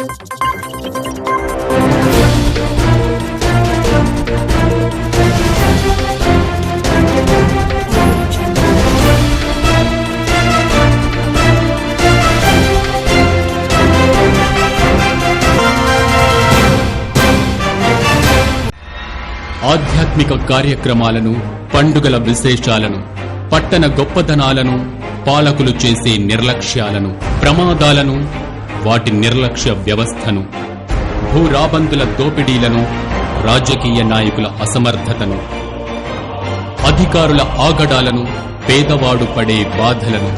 ఆధ్యాత్మిక కార్యక్రమాలను, పండుగల విశేషాలను, పట్టణ గొప్పతనాలను, పాలకులు చేసే నిర్లక్ష్యాలను, ప్రమాదాలను, వాటి నిర్లక్ష్య వ్యవస్థను, భూరాబందుల దోపిడీలను, రాజకీయ నాయకుల అసమర్థతను, అధికారుల ఆగడాలను, పేదవాడు పడే బాధలను,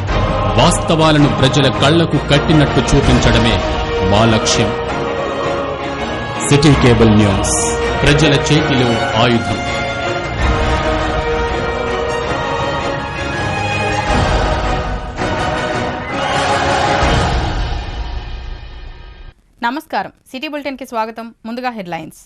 వాస్తవాలను ప్రజల కళ్లకు కట్టినట్టు చూపించడమే మా లక్ష్యం. సిటీ కేబుల్ న్యూస్, ప్రజల చేతిలో ఆయుధం. నమస్కారం, సిటీ బులెటిన్ కి స్వాగతం. ముందుగా హెడ్లైన్స్.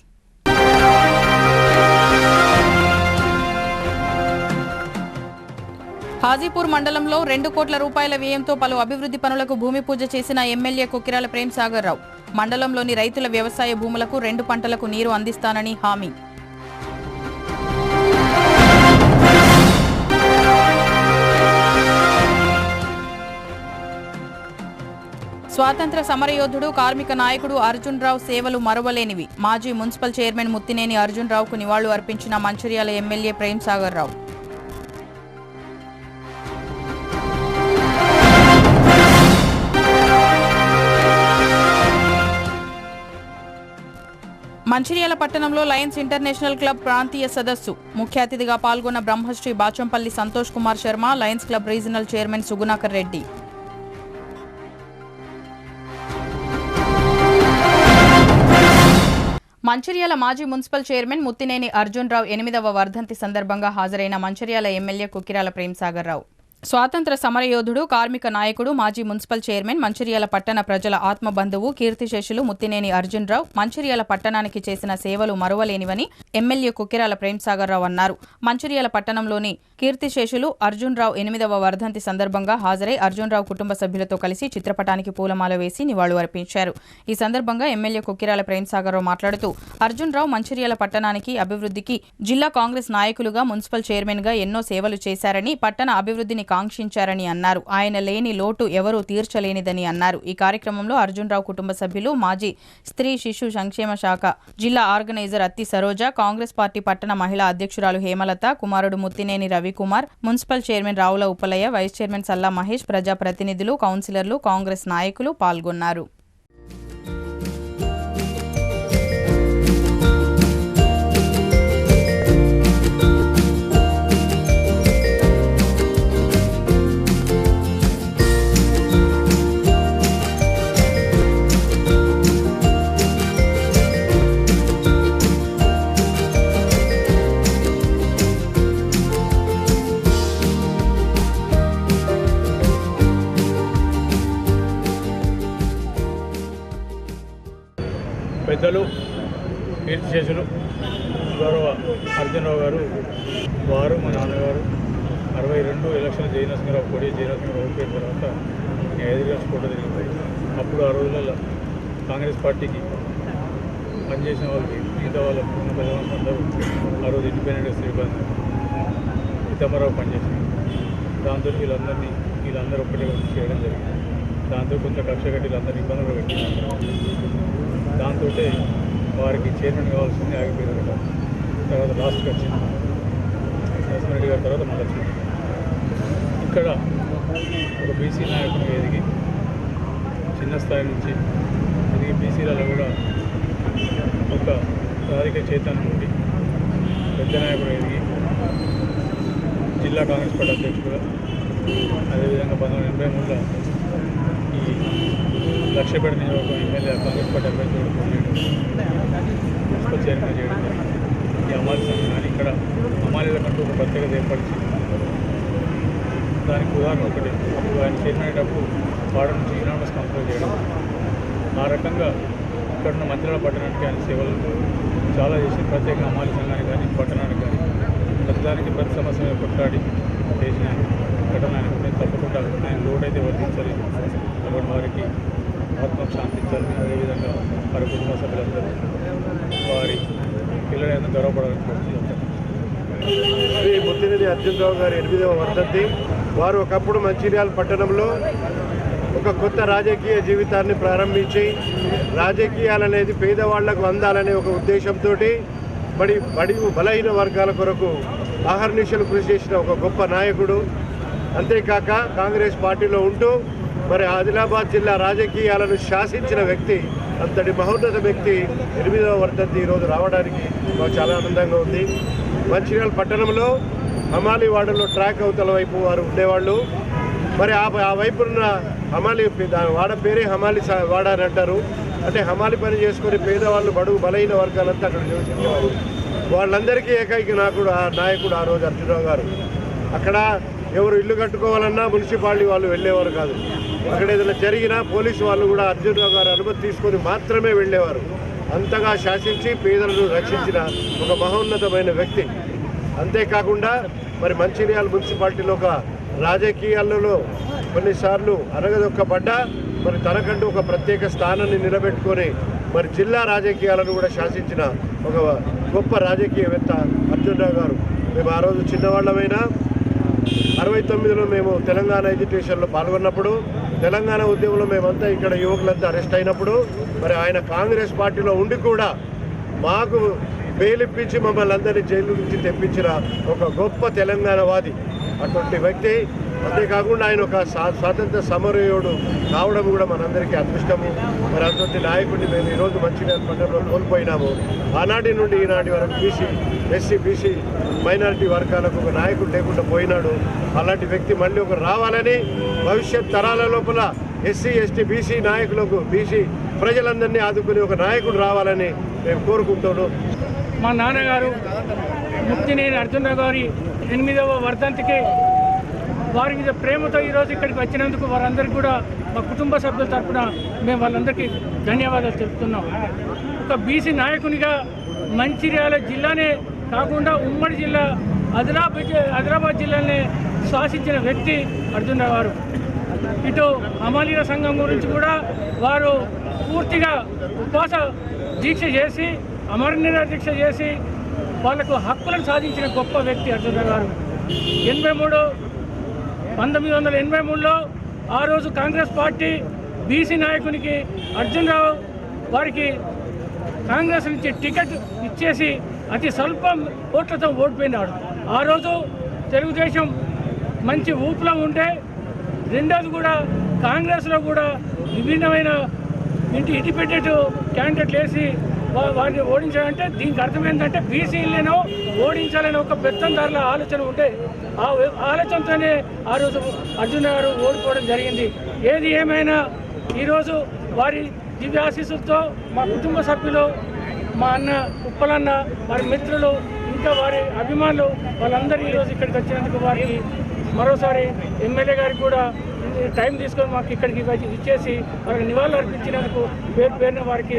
హాజీపూర్ మండలంలో 2 కోట్ల రూపాయల వ్యయంతో పలు అభివృద్ధి పనులకు భూమి పూజ చేసిన ఎమ్మెల్యే కొక్కిరాల ప్రేమ్ సాగర్ రావు. మండలంలోని రైతుల వ్యవసాయ భూములకు 2 పంటలకు నీరు అందిస్తానని హామీ. స్వాతంత్ర సమరయోధుడు, కార్మిక నాయకుడు అర్జున్ రావు సేవలు మరువలేనివి. మాజీ మున్సిపల్ చైర్మన్ ముత్తినేని అర్జున్ రావుకు నివాళులు అర్పించిన మంచిర్యాల ఎమ్మెల్యే ప్రేమ్ సాగర్ రావు. మంచిర్యాల పట్టణంలో లయన్స్ ఇంటర్నేషనల్ క్లబ్ ప్రాంతీయ సదస్సు. ముఖ్య అతిథిగా పాల్గొన్న Brahmashri Bachampalli Santosh Kumar Sharma, lions club regional chairman Sugunakar Reddy. Mancherial మాజీ మున్సిపల్ చైర్మన్ ముత్తినేని అర్జున్ రావు 8వ వర్ధంతి సందర్భంగా హాజరైన మంచిర్యాల ఎమ్మెల్యే కొక్కిరాల ప్రేమ్ సాగర్ రావు. స్వాతంత్ర సమరయోధుడు, కార్మిక నాయకుడు, మాజీ మున్సిపల్ చైర్మన్, మంచిర్యాల పట్టణ ప్రజల ఆత్మబంధువు, కీర్తిశేషులు ముత్తినేని అర్జున్ రావు మంచిర్యాల పట్టణానికి చేసిన సేవలు మరువలేనివని ఎమ్మెల్యే కొక్కిరాల ప్రేమ్ సాగర్ రావు అన్నారు. మంచిర్యాల పట్టణంలోని కీర్తిశేషులు అర్జున్ రావు 8వ వర్ధంతి సందర్భంగా హాజరై అర్జున్ రావు కుటుంబ సభ్యులతో కలిసి చిత్రపటానికి పూలమాల వేసి నివాళులు అర్పించారు. ఈ సందర్భంగా ఎమ్మెల్యే కొక్కిరాల ప్రేమ్ సాగర్ రావు మాట్లాడుతూ అర్జున్ రావు మంచిర్యాల పట్టణానికి అభివృద్ధికి జిల్లా కాంగ్రెస్ నాయకులుగా, మున్సిపల్ చైర్మన్ గా ఎన్నో సేవలు చేశారని, పట్టణ అభివృద్ధిని కాంక్షించారని అన్నారు. ఆయన లేని లోటు ఎవరూ తీర్చలేనిదని అన్నారు. ఈ కార్యక్రమంలో అర్జున్ రావు కుటుంబ సభ్యులు, మాజీ స్త్రీ శిశు సంక్షేమ శాఖ జిల్లా ఆర్గనైజర్ అత్తి సరోజ, కాంగ్రెస్ పార్టీ పట్టణ మహిళా అధ్యక్షురాలు హేమలత, కుమారుడు Muthineni Ravikumar, municipal chairman Ravula Uppalaiah, vice chairman Salla Mahesh, ప్రజాప్రతినిధులు, కౌన్సిలర్లు, కాంగ్రెస్ నాయకులు పాల్గొన్నారు. పెద్దలు, కీర్తిశేషులు గౌరవ అర్జునరావు గారు, వారు మా నాన్నగారు 62 ఎలక్షన్ జయనరసింహరావు పోటీ జయనరసింహరావు ఓడిపోయిన తర్వాత 5 గంటల ఫోటో తిరిగిపోయి అప్పుడు ఆ రోజులలో కాంగ్రెస్ పార్టీకి పనిచేసిన వాళ్ళకి మిగతా వాళ్ళకు ఉన్న ప్రజలందరూ ఆ రోజు ఇండిపెండెంట్ శ్రీకాంత్ సీతారామరావు పనిచేసింది. దాంతో వీళ్ళందరూ ఒక్కటే చేయడం జరిగింది. దాంతో కొంత కక్ష కట్టి వీళ్ళందరూ ఇబ్బందులు పెట్టినారు. దాంతో వారికి చైర్మన్ కావాల్సింది ఆగిపోయింది. తర్వాత లాస్ట్కి వచ్చింది నరసింహారెడ్డి గారి తర్వాత మళ్ళీ వచ్చింది. ఇక్కడ ఒక బీసీ నాయకుడు ఎదిగి చిన్న స్థాయి నుంచి ఎదిగి బీసీలలో కూడా ఒక రాజకీయ చైతన్యం ఉండి పెద్ద నాయకుడు ఎదిగి జిల్లా కాంగ్రెస్ పార్టీ అధ్యక్షుడుగా, అదేవిధంగా 1983లో ఈ లక్ష్యపేట నియోజకవర్గం ఎమ్మెల్యే కాంగ్రెస్ పార్టీ అభ్యర్థులు మున్సిపల్ చైర్మన్ చేయడం జరిగింది. ఈ అమాలి సంఘం కానీ ఇక్కడ అమాలీల కంటూ ఒక ప్రత్యేకత ఏర్పరిచి దానికి ఉదాహరణ ఒకటి, ఆయన చైర్మన్ అయ్యేటప్పుడు వాడ నుంచి యునానిమస్ కౌన్సిల్ చేయడం. ఆ రకంగా ఇక్కడున్న మంత్రిల పట్టణానికి ఆయన సేవలు చాలా చేసి ప్రత్యేకంగా అమాలి సంఘానికి కానీ పట్టణానికి కానీ ప్రతిదానికి ప్రతి సమస్య మీద కొట్లాడి చేసిన ఘటన ఆయన తప్పకుండా ఆయన లోటు అయితే వర్తించాలి. కాబట్టి వారికి ఆత్మకు శాంతించాలని, అదేవిధంగా వారి కుటుంబ సభ్యులందరూ వారి పిల్లలైనా గౌరవపడాలని కోరుతున్నాను. శ్రీ ముత్తినేని అర్జున్ రావు గారి 8వ వర్ధంతి. వారు ఒకప్పుడు మంచిర్యాల పట్టణంలో ఒక కొత్త రాజకీయ జీవితాన్ని ప్రారంభించి రాజకీయాలనేది పేదవాళ్లకు అందాలనే ఒక ఉద్దేశంతో బడుగు బలహీన వర్గాల కొరకు అహర్నిశలు కృషి చేసిన ఒక గొప్ప నాయకుడు. అంతేకాక కాంగ్రెస్ పార్టీలో ఉంటూ మరి ఆదిలాబాద్ జిల్లా రాజకీయాలను శాసించిన వ్యక్తి, అంతటి మహోన్నత వ్యక్తి 8వ వర్ధంతి ఈరోజు రావడానికి మాకు చాలా ఆనందంగా ఉంది. మంచిర్యాల పట్టణంలో హమాలి వాడలో ట్రాక్ అవతల వైపు వారు ఉండేవాళ్ళు. మరి ఆ వైపున్న హమాలి వాడ పేరే హమాలి వాడ అని అంటారు. అంటే హమాలి పని చేసుకొని పేదవాళ్ళు బడుగు బలహీన వర్గాలంతా అక్కడ నివసించేవారు. వాళ్ళందరికీ ఏకైక నాయకుడు ఆ రోజు అర్జునరావు గారు. అక్కడ ఎవరు ఇల్లు కట్టుకోవాలన్నా మున్సిపాలిటీ వాళ్ళు వెళ్ళేవారు కాదు. అక్కడ ఏదైనా జరిగినా పోలీసు వాళ్ళు కూడా అర్జునరావు గారు అనుమతి తీసుకొని మాత్రమే వెళ్ళేవారు. అంతగా శాసించి పేదలను రక్షించిన ఒక మహోన్నతమైన వ్యక్తి. అంతేకాకుండా మరి మంచిర్యాల మున్సిపాలిటీలో ఒక రాజకీయాలలో కొన్నిసార్లు అనగదొక్కబడ్డా మరి తనకంటూ ఒక ప్రత్యేక స్థానాన్ని నిలబెట్టుకొని మరి జిల్లా రాజకీయాలను కూడా శాసించిన ఒక గొప్ప రాజకీయవేత్త అర్జునరావు గారు. మేము ఆ రోజు చిన్నవాళ్ళమైనా 69లో మేము తెలంగాణ ఎడ్యుకేషన్లో పాల్గొన్నప్పుడు, తెలంగాణ ఉద్యమంలో మేమంతా ఇక్కడ యువకులంతా అరెస్ట్ అయినప్పుడు మరి ఆయన కాంగ్రెస్ పార్టీలో ఉండి కూడా మాకు బెయిలిప్పించి మమ్మల్ని అందరినీ జైలు నుంచి తెప్పించిన ఒక గొప్ప తెలంగాణవాది అటువంటి వ్యక్తి. అంతేకాకుండా ఆయన ఒక స్వాతంత్ర సమరయోధుడు కావడం కూడా మనందరికీ అదృష్టము. మరి అటువంటి నాయకుడిని మేము ఈరోజు మంచిర్యాల పట్టణంలో కోల్పోయినాము. ఆనాటి నుండి ఈనాటి వరకు ఎస్సీ బీసీ మైనారిటీ వర్గాలకు ఒక నాయకుడు లేకుండా పోయినాడు. అలాంటి వ్యక్తి మళ్ళీ ఒక రావాలని, భవిష్యత్ తరాల లోపల ఎస్సీ ఎస్టీ బీసీ నాయకులకు, బీసీ ప్రజలందరినీ ఆదుకుని ఒక నాయకుడు రావాలని మేము కోరుకుంటున్నాం. మా నాన్నగారు ముత్తినేని అర్జునరావు గారి 8వ వర్ధంతికి వారి మీద ప్రేమతో ఈరోజు ఇక్కడికి వచ్చినందుకు వారందరికీ కూడా మా కుటుంబ సభ్యుల తరఫున మేము వాళ్ళందరికీ ధన్యవాదాలు తెలుపుతున్నాం. ఒక బీసీ నాయకునిగా మంచిర్యాల జిల్లానే కాకుండా ఉమ్మడి జిల్లా ఆదిలాబాద్ జిల్లానే శాసించిన వ్యక్తి అర్జునరావు గారు. ఇటు హమాలీల సంఘం గురించి కూడా వారు పూర్తిగా ఉపవాస దీక్ష చేసి, అమరనిర దీక్ష చేసి వాళ్లకు హక్కులను సాధించిన గొప్ప వ్యక్తి అర్జునరావు గారు. 1983లో ఆ రోజు కాంగ్రెస్ పార్టీ బీసీ నాయకునికి అర్జునరావు వారికి కాంగ్రెస్ నుంచి టికెట్ ఇచ్చేసి అతి స్వల్పం ఓట్లతో ఓడిపోయినాడు. ఆ రోజు తెలుగుదేశం మంచి ఊపులో ఉంటే, రెండోది కూడా కాంగ్రెస్లో కూడా విభిన్నమైన ఇండిపెండెంట్ క్యాండిడేట్లు వేసి వారిని ఓడించాలంటే దీనికి అర్థం ఏంటంటే బీసీలను ఓడించాలని ఒక పెత్తందారుల ఆలోచన ఉంటే ఆ ఆలోచనతోనే ఆ రోజు అర్జున్ గారు ఓడిపోవడం జరిగింది. ఏది ఏమైనా ఈరోజు వారి దివ్యాశీస్సులతో మా కుటుంబ సభ్యులు, మా అన్న ఉప్పలన్న, వారి మిత్రులు, ఇంకా వారి అభిమానులు వాళ్ళందరూ ఈరోజు ఇక్కడికి వచ్చినందుకు వారికి మరోసారి ఎమ్మెల్యే గారికి కూడా టైం తీసుకొని మాకు ఇక్కడికి ఇచ్చేసి వారికి నివాళులు అర్పించినందుకు పేరున వారికి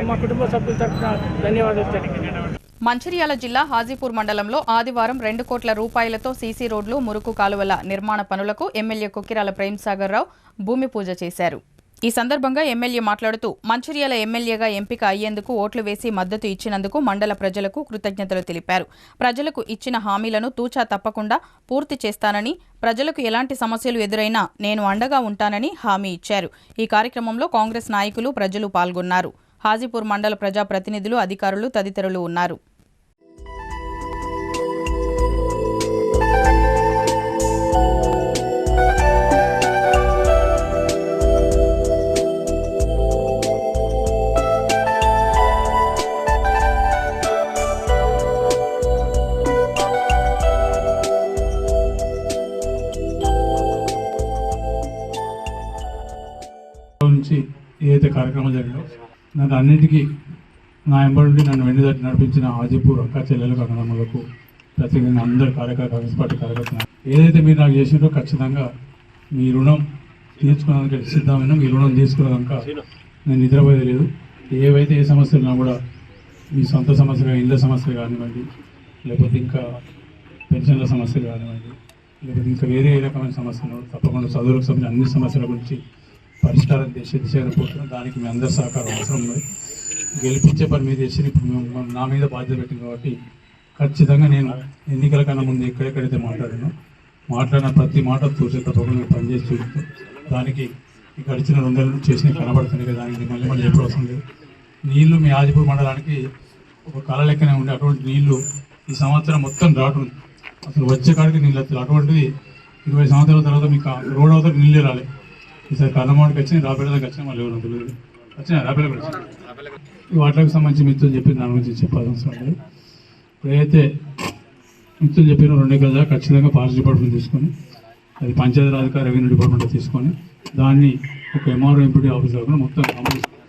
మా కుటుంబ సభ్యుల తరఫున ధన్యవాదాలు తెలియజేస్తున్నాను. మంచిర్యాల జిల్లా హాజీపూర్ మండలంలో ఆదివారం 2 కోట్ల రూపాయలతో సీసీ రోడ్లు, మురుకు కాలువల నిర్మాణ పనులకు ఎమ్మెల్యే కొక్కిరాల ప్రేమ్సాగర్ రావు భూమి పూజ చేశారు. ఈ సందర్భంగా ఎమ్మెల్యే మాట్లాడుతూ మంచిర్యాల ఎమ్మెల్యేగా ఎంపిక అయ్యేందుకు ఓట్లు వేసి మద్దతు ఇచ్చినందుకు మండల ప్రజలకు కృతజ్ఞతలు తెలిపారు. ప్రజలకు ఇచ్చిన హామీలను తూచా తప్పకుండా పూర్తి చేస్తానని, ప్రజలకు ఎలాంటి సమస్యలు ఎదురైనా నేను అండగా ఉంటానని హామీ ఇచ్చారు. ఈ కార్యక్రమంలో కాంగ్రెస్ నాయకులు, ప్రజలు పాల్గొన్నారు. హాజీపూర్ మండల ప్రజాప్రతినిధులు, అధికారులు తదితరులు ఉన్నారు. నుంచి ఏదైతే కార్యక్రమం జరిగిందో నన్ను అన్నింటికీ నా ఎంబడి నన్ను వెన్నుదట్టి నడిపించిన హాజీపూర్ అక్క చెల్లెలకు, అన్నదమ్ములకు, ప్రత్యేకంగా అందరు కాంగ్రెస్ పార్టీ కార్యకర్తలు ఏదైతే మీరు నాకు చేసినారో ఖచ్చితంగా మీ రుణం తీర్చుకోవడానికి సిద్ధమైన, మీ రుణం తీసుకున్నాక నేను నిద్రపోయేది లేదు. ఏవైతే ఏ సమస్యలు ఉన్నా కూడా మీ సొంత సమస్యలు, ఇళ్ళ సమస్యలు కానివ్వండి, లేకపోతే ఇంకా పెన్షన్ల సమస్యలు కానివ్వండి, లేకపోతే ఇంకా వేరే ఏ రకమైన సమస్యలు, తప్పకుండా చదువులకు సంబంధించిన అన్ని సమస్యల గురించి పరిష్కారం చేసే దిశగా పోతున్నాం. దానికి మీ అందరి సహకారం అవసరం ఉంది. గెలిపించే పని మీద చేసి ఇప్పుడు నా మీద బాధ్యత పెట్టింది కాబట్టి ఖచ్చితంగా నేను ఎన్నికల కన్నా ముందు ఎక్కడెక్కడైతే మాట్లాడిన ప్రతి మాట తూచే తప్పకుండా పనిచేసి చూపుతూ దానికి గడిచిన 2 నెలలు చేసినవి కనబడుతున్నాయి కదా, దానికి మళ్ళీ ఎప్పుడు అవసరం లేదు. నీళ్లు మీ ఆదిపూర్ మండలానికి ఒక కళ లెక్కనే ఉండే అటువంటి నీళ్లు ఈ సంవత్సరం మొత్తం రావడం అసలు వచ్చే కాడికి నీళ్ళు వస్తారు. అటువంటిది 20 సంవత్సరాల తర్వాత మీకు రోడ్ అవతల నీళ్ళే రాలే. ఈసారి కన్నమాడికి వచ్చినాయి, రాబేళ్ళకి వచ్చినాయి, మళ్ళీ ఎవరు తెలియదు వచ్చినాయి, రాబేళ్ళకి వచ్చినాయి. ఈ వాటికి సంబంధించి మిత్రులు చెప్పి దాని గురించి చెప్పాల్సిన అవసరం లేదు. ఇప్పుడైతే మిత్రులు చెప్పిన 2 ఎకరాలు ఖచ్చితంగా ఫారెస్ట్ డిపార్ట్మెంట్ తీసుకొని అది పంచాయతీరాజ్ రెవెన్యూ డిపార్ట్మెంట్ తీసుకొని దాన్ని ఒక ఎంఆర్ఓ ఎంపీడీ ఆఫీస్ కాకుండా మొత్తం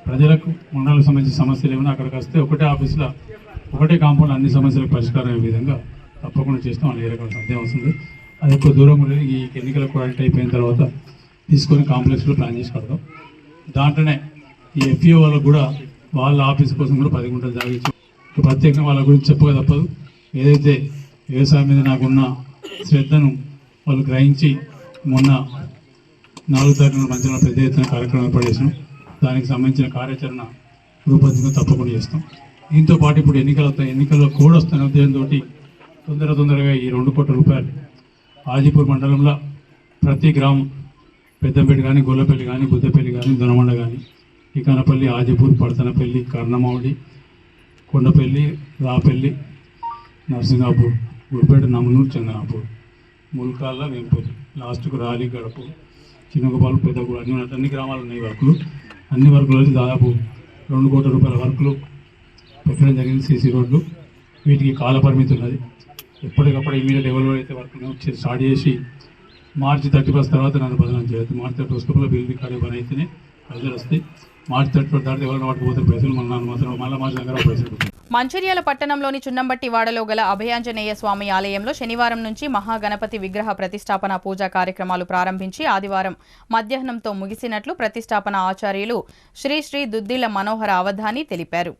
ప్రజలకు మండలాలకు సంబంధించిన సమస్యలు ఏమైనా అక్కడికి వస్తే ఒకటే ఆఫీస్లో ఒకటే కాంపౌండ్ అన్ని సమస్యలకు పరిష్కారం అయ్యే విధంగా తప్పకుండా చేస్తాం. అన్ని రకాల సందేహం వస్తుంది. అది ఎక్కువ దూరం ఉండేది. ఈ ఎన్నికల క్వాలిటీ అయిపోయిన తర్వాత తీసుకొని కాంప్లెక్స్లో ప్లాన్ చేసి కడతాం. దాంట్లోనే ఈ ఎఫ్ఈఓ వాళ్ళకు కూడా వాళ్ళ ఆఫీస్ కోసం కూడా 10 గుంటలు జాగించి ప్రత్యేకంగా వాళ్ళ గురించి చెప్పక తప్పదు. ఏదైతే వ్యవసాయం మీద నాకున్న శ్రద్ధను వాళ్ళు గ్రహించి మొన్న 4 తారీఖున మధ్యలో పెద్ద ఎత్తున కార్యక్రమం ఏర్పడేసాం. దానికి సంబంధించిన కార్యాచరణ రూపొందించుకొని తప్పకుండా చేస్తాం. దీంతో పాటు ఇప్పుడు ఎన్నికల్లో కోడ్ వస్తున్న ఉద్దేశంతో తొందరగా ఈ 2 కోట్ల రూపాయలు ఆదిపూర్ మండలంలో ప్రతి గ్రామం పెద్దపేట కానీ, గొల్లపల్లి కానీ, బుద్దపల్లి కానీ, దొనమండ కానీ, ఇకనపల్లి, ఆదిపూర్, పడతనపల్లి, కర్ణమావడి, కొండపల్లి, రాపల్లి, నర్సింగాపూర్, గుడిపేట, నమ్మనూరు, చందనాపూర్, ముల్కాళ్ళ, వెంపల్లి, లాస్ట్కు రాలి, గడపు, చిన్నగోపాలు, పెద్దగూడ అన్ని గ్రామాలు ఉన్నాయి వర్కులు. అన్ని వర్కులలో దాదాపు 2 కోట్ల రూపాయల వర్కులు పెట్టడం జరిగింది. సీసీ రోడ్లు వీటికి కాల పరిమితి ఉన్నది. ఎప్పటికప్పుడు ఇమీడియట్ ఎవరు అయితే వర్కులు స్టార్ట్ చేసి మార్చి 31 తర్వాత నన్ను బదనం చేయొద్దు. మార్చి 31 బిల్ రికార్డు పని అయితేనే పైసలు వస్తాయి. మార్చి 31 తర్వాత ఎవరైనా వాటికి పోతే పైసలు మళ్ళీ మార్చి దగ్గర పైసలు. మంచిర్యాల పట్టణంలోని చున్నంబట్టి వాడలో గల అభయాంజనేయ స్వామి ఆలయంలో శనివారం నుంచి మహాగణపతి విగ్రహ ప్రతిష్టాపన పూజా కార్యక్రమాలు ప్రారంభించి ఆదివారం మధ్యాహ్నంతో ముగిసినట్లు ప్రతిష్టాపన ఆచార్యులు శ్రీ దుద్దిల మనోహర అవధాని తెలిపారు.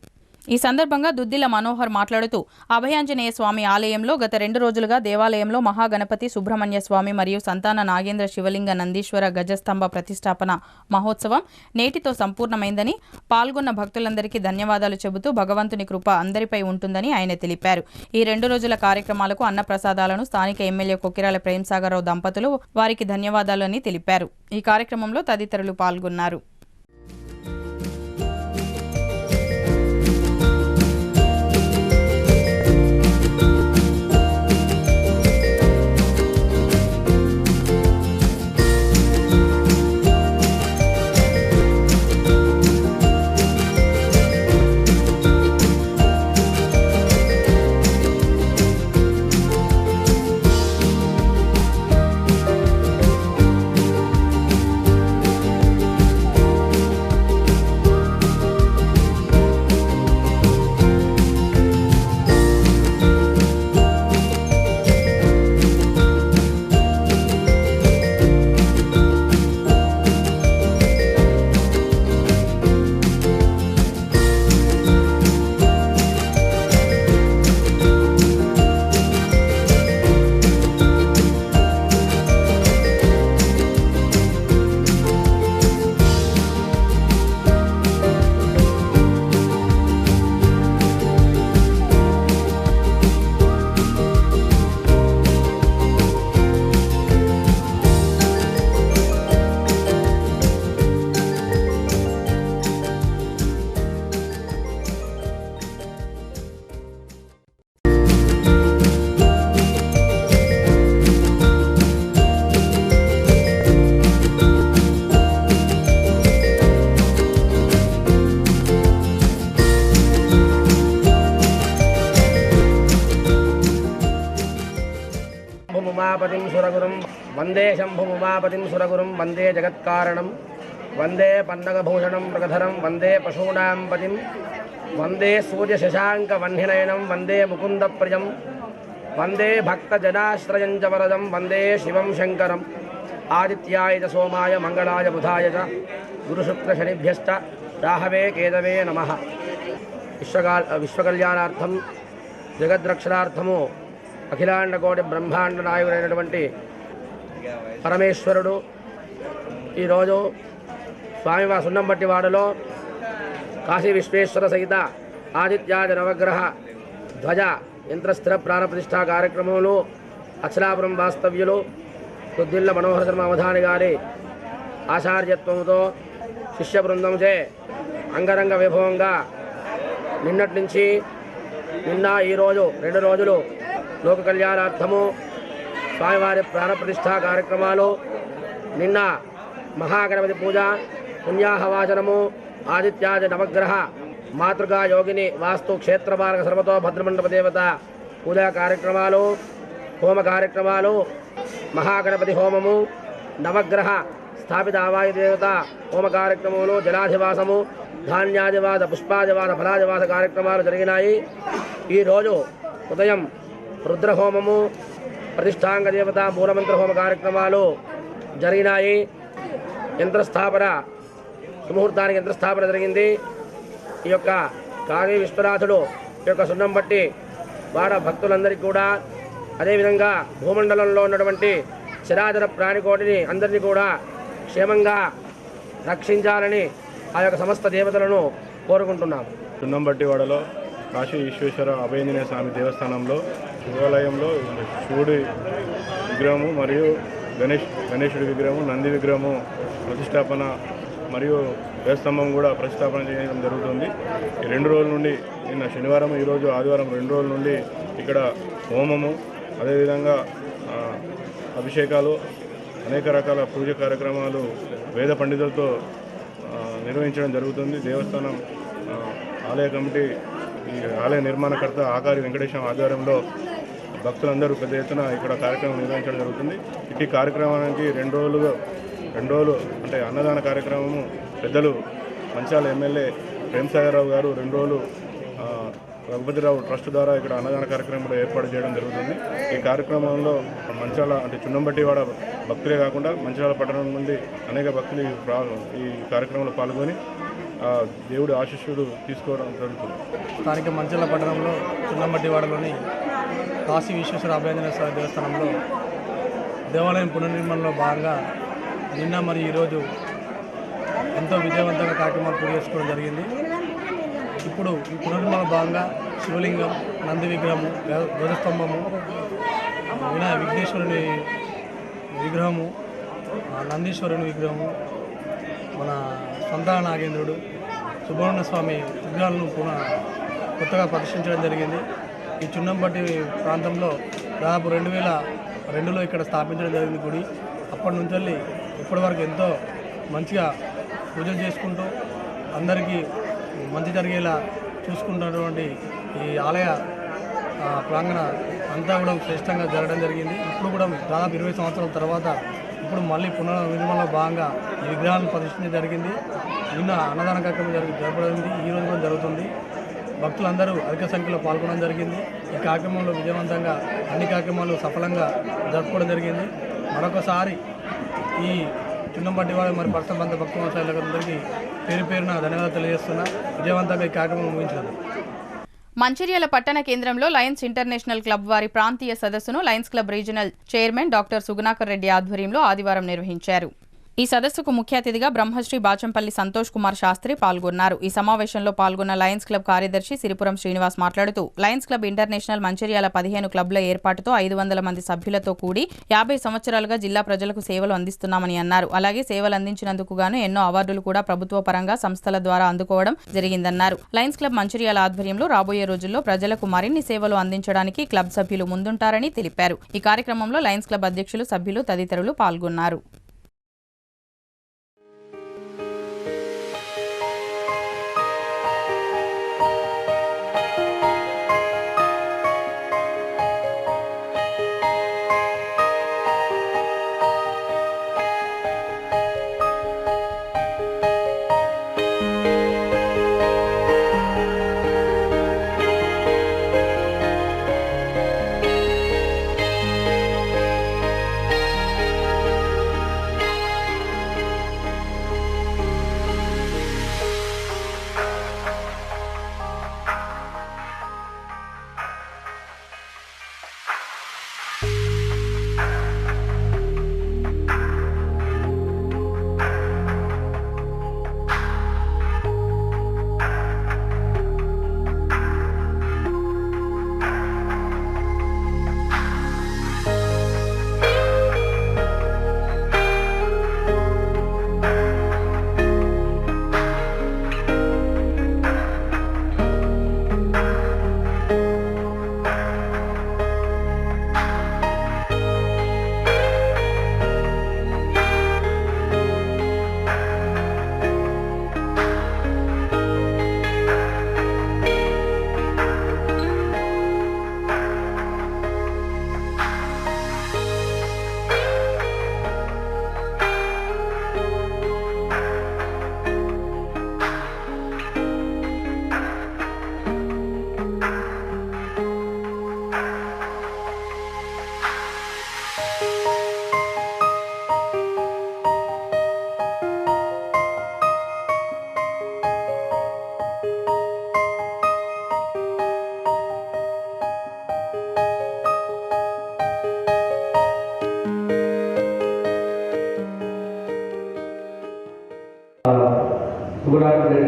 ఈ సందర్భంగా దుద్దిల మనోహర్ మాట్లాడుతూ అభయాంజనేయ స్వామి ఆలయంలో గత 2 రోజులుగా దేవాలయంలో మహాగణపతి, సుబ్రహ్మణ్య స్వామి మరియు సంతాన నాగేంద్ర శివలింగ నందీశ్వర గజస్తంభ ప్రతిష్టాపన మహోత్సవం నేటితో సంపూర్ణమైందని, పాల్గొన్న భక్తులందరికీ ధన్యవాదాలు చెబుతూ భగవంతుని కృప అందరిపై ఉంటుందని ఆయన తెలిపారు. ఈ 2 రోజుల కార్యక్రమాలకు అన్నప్రసాదాలను స్థానిక ఎమ్మెల్యే కొక్కిరాల ప్రేమ్సాగర్రావు దంపతులు వారికి ధన్యవాదాలు అని తెలిపారు. ఈ కార్యక్రమంలో తదితరులు పాల్గొన్నారు. उमापतिं सुरगुरुं वंदे शंभुमुमापतिं सुरगुरुं वंदे जगत्कारणं वंदे पन्नगभूषणं प्रगधरं वंदे पशूनां पतिं वंदे सूर्यशशाङ्कवह्निनयनं वंदे मुकुन्दप्रियं वंदे भक्तजनाश्रयं च वरदं वंदे शिवं शङ्करम् आदित्याय च सोमाय मंगलाय बुधाय च गुरुशुक्रशनिभ्यश्च राहवे केतवे नमः। विश्वकल्याणार्थं जगद्रक्षणार्थमु అఖిలాండకోటి బ్రహ్మాండ నాయకుడైనటువంటి పరమేశ్వరుడు ఈరోజు స్వామివారి సున్నంబట్టి వాడలో కాశీ విశ్వేశ్వర సహిత ఆదిత్యాజ నవగ్రహ ధ్వజ యంత్రస్థిర ప్రాణ ప్రతిష్ఠా కార్యక్రమంలో అచలాపురం వాస్తవ్యులు తుద్దిల్ల మనోహర శర్మ అవధాని గారి ఆచార్యత్వంతో శిష్య బృందంచే అంగరంగ వైభవంగా నిన్నటి నుంచి నిన్న ఈరోజు 2 రోజులు లోక కళ్యాణార్థము స్వామివారి ప్రాణప్రతిష్ఠా కార్యక్రమాలు. నిన్న మహాగణపతి పూజ, పుణ్యాహవాచనము, ఆదిత్యాది నవగ్రహ మాతృగా యోగిని వాస్తు క్షేత్రపాలక సర్వతో భద్రమండప దేవత పూజా కార్యక్రమాలు, హోమ కార్యక్రమాలు, మహాగణపతి హోమము, నవగ్రహ స్థాపిత ఆవాయు దేవత హోమ కార్యక్రమములు, జలాధివాసము, ధాన్యాదివాస పుష్పాదివాస ఫలాదివాస కార్యక్రమాలు జరిగినాయి. ఈరోజు ఉదయం రుద్రహోమము, ప్రతిష్టాంగ దేవత మూలమంత్ర హోమ కార్యక్రమాలు జరిగినాయి. యంత్రస్థాపన సుముహూర్తానికి యంత్రస్థాపన జరిగింది. ఈ యొక్క కాళీ విశ్వనాథుడు ఈ యొక్క సున్నం బట్టి వాడ భక్తులందరికీ కూడా, అదేవిధంగా భూమండలంలో ఉన్నటువంటి చరాచర ప్రాణికోటిని అందరినీ కూడా క్షేమంగా రక్షించాలని ఆ యొక్క సమస్త దేవతలను కోరుకుంటున్నాము. సున్నంబట్టివాడలో కాశీ విశ్వేశ్వర అభయాంజనేయ స్వామి దేవస్థానంలో శివాలయంలో శివుడి విగ్రహము మరియు గణేశుడి విగ్రహము, నంది విగ్రహము ప్రతిష్టాపన మరియు దేవస్తంభం కూడా ప్రతిష్టాపన చేయడం జరుగుతుంది. ఈ 2 రోజుల నుండి, నిన్న శనివారం ఈరోజు ఆదివారం 2 రోజుల నుండి ఇక్కడ హోమము, అదేవిధంగా అభిషేకాలు, అనేక రకాల పూజ కార్యక్రమాలు వేద పండితులతో నిర్వహించడం జరుగుతుంది. దేవస్థానం ఆలయ కమిటీ, ఈ ఆలయ నిర్మాణకర్త ఆకారి వెంకటేశ్వర ఆధ్వర్యంలో భక్తులందరూ పెద్ద ఎత్తున ఇక్కడ కార్యక్రమం నిర్వహించడం జరుగుతుంది. ఈ కార్యక్రమానికి 2 రోజులు అంటే అన్నదాన కార్యక్రమము పెద్దలు మంచాల ఎమ్మెల్యే ప్రేమ్సాగర్ రావు గారు 2 రోజులు రఘుపతిరావు ట్రస్ట్ ద్వారా ఇక్కడ అన్నదాన కార్యక్రమం కూడా ఏర్పాటు చేయడం జరుగుతుంది. ఈ కార్యక్రమంలో మంచాల అంటే చున్నంబట్టివాడ భక్తులే కాకుండా మంచాల పట్టణం నుండి అనేక భక్తులు ఈ కార్యక్రమంలో పాల్గొని దేవుడి ఆశీస్సులు తీసుకోవడం జరుగుతుంది. స్థానిక మంచాల పట్టణంలో చున్నంబట్టివాడలోని కాశీ విశ్వేశ్వర అభయాంజనేయ స్వామి దేవస్థానంలో దేవాలయం పునర్నిర్మాణంలో భాగంగా నిన్న మరియు ఈరోజు ఎంతో విజయవంతంగా కార్యక్రమాలు పూర్తి చేసుకోవడం జరిగింది. ఇప్పుడు ఈ పునర్నిర్మాణ భాగంగా శివలింగం, నంది విగ్రహము, ధ్వజస్తంభము, విఘ్నేశ్వరుని విగ్రహము, నందీశ్వరుని విగ్రహము, మన సంతాన నాగేంద్రుడు, సుబ్రహ్మణ్య స్వామి విగ్రహాలను కొత్తగా ప్రతిష్ఠించడం జరిగింది. ఈ చున్నంబట్టి ప్రాంతంలో దాదాపు 2002లో ఇక్కడ స్థాపించడం జరిగింది గుడి. అప్పటి నుంచి వెళ్ళి ఇప్పటి వరకు ఎంతో మంచిగా పూజలు చేసుకుంటూ అందరికీ మంచి జరిగేలా చూసుకుంటున్నటువంటి ఈ ఆలయ ప్రాంగణ అంతా కూడా శ్రేష్టంగా జరగడం జరిగింది. ఇప్పుడు కూడా దాదాపు 20 సంవత్సరాల తర్వాత ఇప్పుడు మళ్ళీ పునర్నిర్మాణంలో భాగంగా ఈ విగ్రహాలను ప్రతిష్ఠించడం జరిగింది. నిన్న అన్నదాన కార్యక్రమం జరపడింది, ఈరోజు కూడా జరుగుతుంది. భక్తులందరూ అధిక సంఖ్యలో పాల్గొనడం జరిగింది. ఈ కార్యక్రమంలో విజయవంతంగా అన్ని కార్యక్రమాలు సఫలంగా జరుపుకోవడం జరిగింది. మరొకసారి ఈ చున్నంబట్టివాడ మరి పట్టబంధ భక్తులందరికీ పేరున ధన్యవాదాలు తెలియజేస్తున్నా. విజయవంతంగా ఈ కార్యక్రమం ముగించారు. మంచిర్యాల పట్టణ కేంద్రంలో లయన్స్ ఇంటర్నేషనల్ క్లబ్ వారి ప్రాంతీయ సదస్సును Lions club regional chairman doctor Sugunakar Reddy ఆధ్వర్యంలో ఆదివారం నిర్వహించారు. ఈ సదస్సుకు ముఖ్య అతిథిగా బ్రహ్మశ్రీ బాచంపల్లి సంతోష్ కుమార్ శాస్త్రి పాల్గొన్నారు. ఈ సమావేశంలో పాల్గొన్న లయన్స్ క్లబ్ కార్యదర్శి సిరిపురం శ్రీనివాస్ మాట్లాడుతూ లయన్స్ క్లబ్ ఇంటర్నేషనల్ మంచిర్యాల 15 క్లబ్ల ఏర్పాటుతో 500 మంది సభ్యులతో కూడి 50 సంవత్సరాలుగా జిల్లా ప్రజలకు సేవలు అందిస్తున్నామని అన్నారు. అలాగే సేవలు అందించినందుకు గాను ఎన్నో అవార్డులు కూడా ప్రభుత్వ పరంగా సంస్థల ద్వారా అందుకోవడం జరిగిందన్నారు. లయన్స్ క్లబ్ మంచిర్యాల ఆధ్వర్యంలో రాబోయే రోజుల్లో ప్రజలకు మరిన్ని సేవలు అందించడానికి క్లబ్ సభ్యులు ముందుంటారని తెలిపారు. ఈ కార్యక్రమంలో లయన్స్ క్లబ్ అధ్యక్షులు, సభ్యులు తదితరులు పాల్గొన్నారు.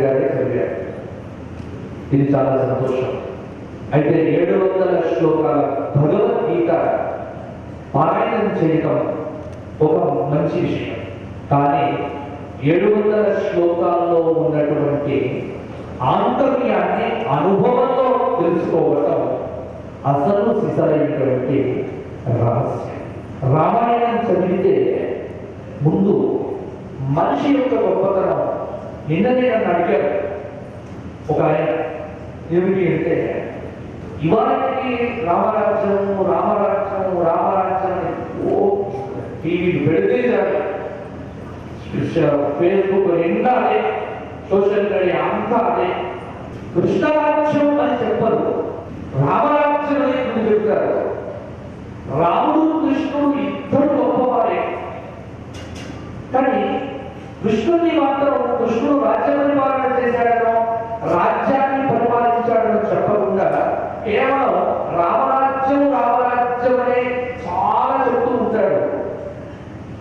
గారే చదివారు. ఇది చాలా సంతోషం. అయితే 700 శ్లోకాల భగవద్గీత పారాయణం చేయటం ఒక మంచి విషయం. కానీ 700 శ్లోకాల్లో ఉన్నటువంటి ఆంతర్యాన్ని అనుభవంలో తెలుసుకోవటం అసలు సిసలైనటువంటి రహస్యం. రామాయణం చదివితే ముందు మనిషి యొక్క గొప్పతనం. నిన్ననే నన్ను అడిగారు ఒక ఆయన, ఏమిటి అంటే ఇవాళకి రామరాజ్యం రామరాజ్యం రామరాజ్యం ఓ టీవీలు పెడితే ఫేస్బుక్ నిండా అదే, సోషల్ మీడియా అంతా అదే. కృష్ణరాజ్యం అని చెప్పరు, రామరాజ్యం అని ఎందుకు చెప్తారు? రాముడు కృష్ణుడు ఇద్దరు గొప్పవారే, కానీ కృష్ణుడిని మాత్రం కృష్ణుడు రాజ్య పరిపాలన చేశాడనో రాజ్యాన్ని పరిపాలించాడనో చెప్పకుండా కేవలం రామరాజ్యం రామరాజ్యం అనే చాలా చెప్తూ ఉంటాడు.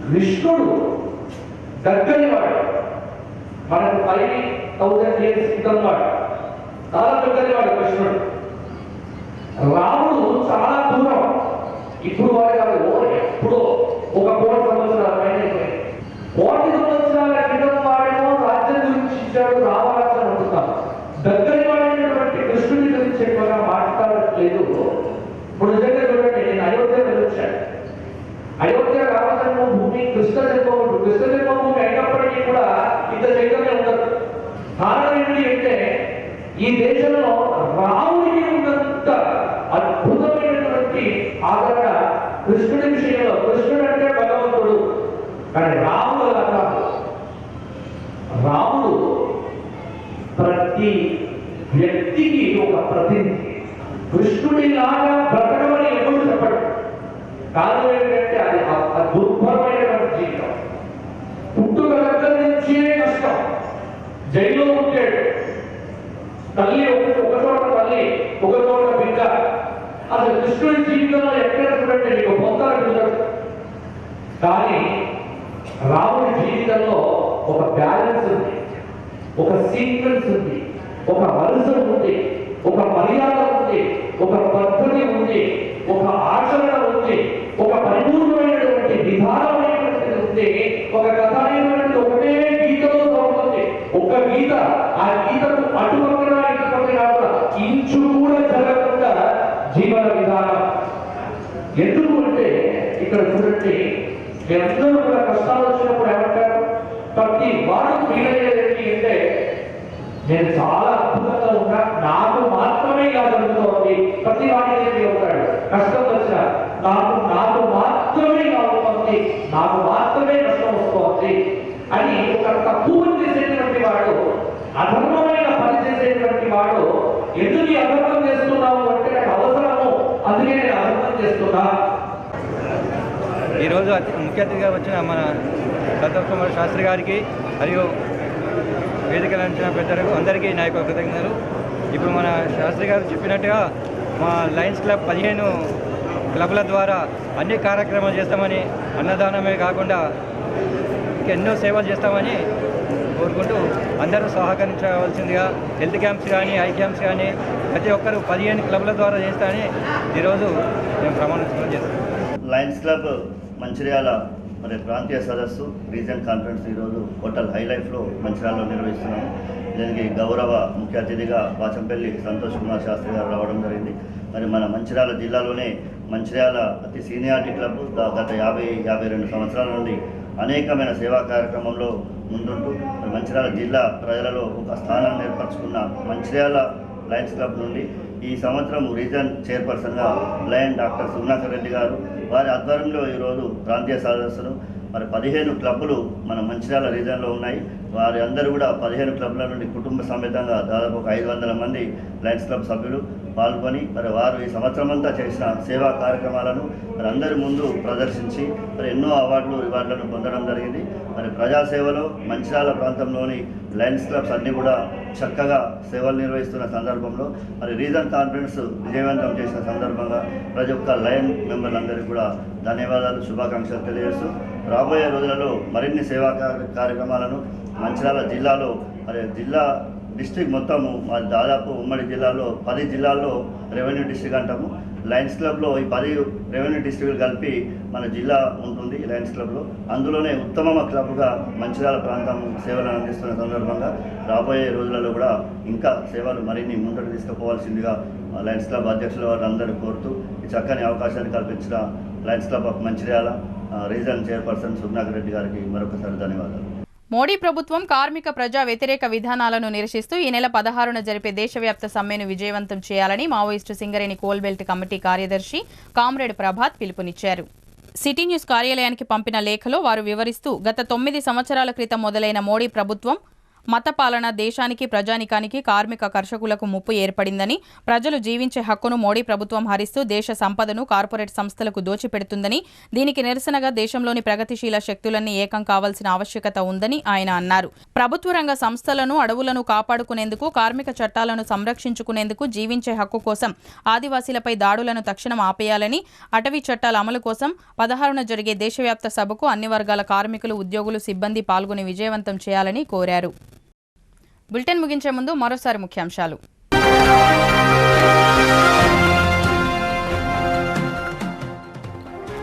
కృష్ణుడు దగ్గరి వాడు, మనకు 5000 years క్రితం వాడు, చాలా దగ్గరి వాడు కృష్ణుడు. రాముడు చాలా దూరం, ఇప్పుడు వాడు కాదు, ఎప్పుడో 1,000 సంవత్సరాల పైన 1,000 సంవత్సరాల క్రితం వాడేమో రాజ్యం గురించి ఇచ్చాడు, రామరాజ్యం అంటున్నాం. దగ్గరి వాడైనటువంటి కృష్ణుడి గురించి ఎక్కువగా మాట్లాడట్లేదు. ఇప్పుడు నిజంగా చూడండి, నేను అయోధ్య వెళ్ళొచ్చాను. అయోధ్య రామజన్మభూమి కృష్ణ జన్మభూమి అయినప్పటికీ కూడా ఇంత చైతన్యం ఉండదు. కారణం ఏంటి అంటే ఈ దేశంలో రాముడికి ఉన్నంత అద్భుతమైనటువంటి ఆదరణ కృష్ణుడి విషయంలో. కృష్ణుడు అంటే భగవంతుడు, కానీ రాముడు అలా కాదు. రాముడు ప్రతి వ్యక్తికి ఒక ప్రతినిధి. కృష్ణుడిలాగా బ్రతకమని ఎప్పుడు చెప్పడు. కారణం ఏంటంటే అది దుర్భరమైనటువంటి జీవితం. పుట్టుక దగ్గర నుంచే కష్టం. జైల్లో ఉంటాడు, తల్లి ఒక చోట తల్లి, ఒక చోట బిడ్డ. అసలు కృష్ణుడి జీవితంలో ఎక్కడ చూడండి నీకు పొందర కుదరదు. కానీ రాముడి జీవితంలో ఒక బ్యాలెన్స్ ఉంది, ఒక సీక్వెన్స్ ఉంది, ఒక వరుస ఉంది, ఒక మర్యాద ఉంది, ఒక పద్ధతి ఉంది, ఒక ఆచరణ ఉంది, ఒక పరిపూర్ణమైనటువంటి విధానమైనటువంటిది ఉంది. ఒక కథ అయినటువంటి ఒకటే గీతలో సాగుతుంది. ఒక గీత, ఆ గీతకు అటుపక్కన ఇటుపక్కన ఇంచు కూడా జరగకుండా జీవన విధానం. ఎందుకు అంటే ఇక్కడ చూడండి, మీరందరూ కూడా కష్టాలు వచ్చినప్పుడు ఏమంటారు? ప్రతి వాడు ఫీల్ అయ్యేది అంటే నేను చాలా అద్భుతంగా ఉన్నా, నాకు మాత్రమే ఇలా జరుగుతోంది. ప్రతి వాడికి ఏమి అవుతాడు? కష్టం వచ్చినా నాకు మాత్రమే ఇలా అవుతుంది, నాకు మాత్రమే కష్టం వస్తుంది అని ఒక తక్కువ చేసేటువంటి వాడు, అధర్మమైన పని చేసేటువంటి వాడు, ఎందుకు అధర్మం చేస్తున్నావు అంటే నాకు అవసరము, అందుకే నేను అధర్మం చేస్తున్నా. ఈరోజు ముఖ్య అతిథిగా వచ్చిన మన సంతోష్ కుమార్ శాస్త్రి గారికి మరియు వేదికలు అంచిన పెద్దలకు అందరికీ నా యొక్క కృతజ్ఞతలు. ఇప్పుడు మన శాస్త్రి గారు చెప్పినట్టుగా మా లయన్స్ క్లబ్ 15 క్లబ్ల ద్వారా అన్ని కార్యక్రమాలు చేస్తామని, అన్నదానమే కాకుండా ఎన్నో సేవలు చేస్తామని కోరుకుంటూ అందరూ సహకరించవలసిందిగా హెల్త్ క్యాంప్స్ కానీ ఐ క్యాంప్స్ కానీ ప్రతి ఒక్కరు 15 క్లబ్ల ద్వారా చేస్తామని ఈరోజు మేము ప్రమాణం చేస్తాం. లయన్స్ క్లబ్ మంచిర్యాల మరి ప్రాంతీయ సదస్సు రీజన్ కాన్ఫరెన్స్ ఈరోజు హోటల్ హైలైఫ్లో మంచిర్యాలలో నిర్వహిస్తున్నాము. దీనికి గౌరవ ముఖ్య అతిథిగా వాచంపల్లి సంతోష్ కుమార్ శాస్త్రి గారు రావడం జరిగింది. మరి మన మంచిర్యాల జిల్లాలోనే మంచిర్యాల అతి సీనియారిటీ క్లబ్ గత 50-52 సంవత్సరాల నుండి అనేకమైన సేవా కార్యక్రమంలో ముందుంటూ మంచిర్యాల జిల్లా ప్రజలలో ఒక స్థానాన్ని ఏర్పరచుకున్న మంచిర్యాల లయన్స్ క్లబ్ నుండి ఈ సంవత్సరం రీజన్ చైర్పర్సన్గా లయన్ డాక్టర్ సుగుణాకర్ రెడ్డి గారు, వారి ఆధ్వర్యంలో ఈరోజు ప్రాంతీయ సదస్సును మరి 15 క్లబ్బులు మన మంచిర్యాల రీజన్లో ఉన్నాయి. వారి అందరూ కూడా 15 క్లబ్ల నుండి కుటుంబ సమేతంగా దాదాపు ఒక 500 మంది లయన్స్ క్లబ్ సభ్యులు పాల్గొని మరి వారు ఈ సంవత్సరం అంతా చేసిన సేవా కార్యక్రమాలను మరి అందరి ముందు ప్రదర్శించి మరి ఎన్నో రివార్డులను పొందడం జరిగింది. మరి ప్రజాసేవలో మంచిర్యాల ప్రాంతంలోని లయన్స్ క్లబ్స్ అన్నీ కూడా చక్కగా సేవలు నిర్వహిస్తున్న సందర్భంలో మరి రీజన్ కాన్ఫరెన్స్ విజయవంతం చేసిన సందర్భంగా ప్రతి ఒక్క లయన్ మెంబర్లందరికీ కూడా ధన్యవాదాలు, శుభాకాంక్షలు తెలియజేస్తూ రాబోయే రోజులలో మరిన్ని సేవా కార్యక్రమాలను మంచిర్యాల జిల్లాలో మరి జిల్లా డిస్ట్రిక్ట్ మొత్తము మా దాదాపు ఉమ్మడి జిల్లాలో 10 జిల్లాల్లో రెవెన్యూ డిస్ట్రిక్ట్ అంటాము. లయన్స్ క్లబ్లో ఈ 10 రెవెన్యూ డిస్ట్రిక్ట్లు కలిపి మన జిల్లా ఉంటుంది. లయన్స్ క్లబ్లో అందులోనే ఉత్తమ క్లబ్గా మంచిర్యాల ప్రాంతం సేవలను అందిస్తున్న సందర్భంగా రాబోయే రోజులలో కూడా ఇంకా సేవలు మరిన్ని ముందుకు తీసుకుపోవాల్సిందిగా లయన్స్ క్లబ్ అధ్యక్షుల వారు అందరూ కోరుతూ ఈ చక్కని అవకాశాన్ని కల్పించిన Lions club of Mancherial region chairperson Sugunakar Reddy గారికి మరొకసారి ధన్యవాదాలు. మోడీ ప్రభుత్వం కార్మిక ప్రజా వ్యతిరేక విధానాలను నిరసిస్తూ ఈ నెల 16న జరిపే దేశవ్యాప్త సమ్మెను విజయవంతం చేయాలని మావోయిస్టు సింగరేణి కోల్బెల్ట్ కమిటీ కార్యదర్శి కామ్రేడ్ ప్రభాత్ పిలుపునిచ్చారు. సిటీ న్యూస్ కార్యాలయానికి పంపిన లేఖలో వారు వివరిస్తూ గత 9 సంవత్సరాల క్రితం మొదలైన మోడీ ప్రభుత్వం మత పాలన దేశానికి ప్రజానికానికి కార్మిక కర్షకులకు ముప్పు ఏర్పడిందని, ప్రజలు జీవించే హక్కును మోడీ ప్రభుత్వం హరిస్తూ దేశ సంపదను కార్పొరేట్ సంస్థలకు దోచిపెడుతుందని, దీనికి నిరసనగా దేశంలోని ప్రగతిశీల శక్తులన్నీ ఏకం కావాల్సిన ఆవశ్యకత ఉందని ఆయన అన్నారు. ప్రభుత్వ రంగ సంస్థలను, అడవులను కాపాడుకునేందుకు, కార్మిక చట్టాలను సంరక్షించుకునేందుకు, జీవించే హక్కు కోసం ఆదివాసీలపై దాడులను తక్షణం ఆపేయాలని, అటవీ చట్టాల అమలు కోసం 16న జరిగే దేశవ్యాప్త సభకు అన్ని వర్గాల కార్మికులు, ఉద్యోగులు, సిబ్బంది పాల్గొని విజయవంతం చేయాలని కోరారు. బులెటిన్ ముగించే ముందు మరోసారి ముఖ్యాంశాలు.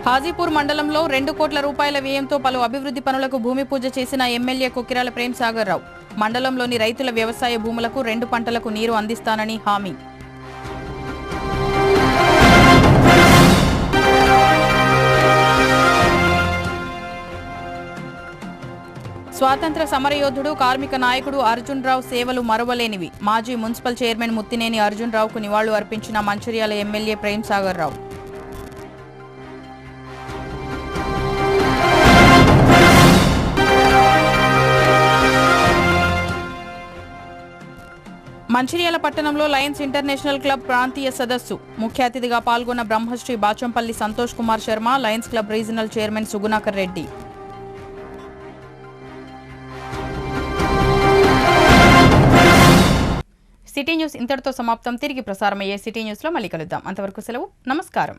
హాజీపూర్ మండలంలో 2 కోట్ల రూపాయల వ్యయంతో పలు అభివృద్ధి పనులకు భూమి పూజ చేసిన ఎమ్మెల్యే కొక్కిరాల ప్రేమ్సాగర్ రావు. మండలంలోని రైతుల వ్యవసాయ భూములకు 2 పంటలకు నీరు అందిస్తానని హామీ. స్వాతంత్ర సమరయోధుడు, కార్మిక నాయకుడు అర్జున్ రావు సేవలు మరువలేనివి. మాజీ మున్సిపల్ చైర్మన్ ముత్తినేని అర్జున్ రావుకు నివాళులు అర్పించిన మంచిర్యాల ఎమ్మెల్యే ప్రేమ్సాగర్ రావు. మంచిర్యాల పట్టణంలో లయన్స్ ఇంటర్నేషనల్ క్లబ్ ప్రాంతీయ సదస్సు. ముఖ్య అతిథిగా పాల్గొన్న Brahmashri Bachampalli Santosh Kumar Sharma, lions club regional chairman Sugunakar Reddy. City news ఇంతటితో సమాప్తం. తిరిగి ప్రసారమయ్యే సిటీ న్యూస్లో మళ్ళీ కలుద్దాం. అంతవరకు సెలవు. నమస్కారం.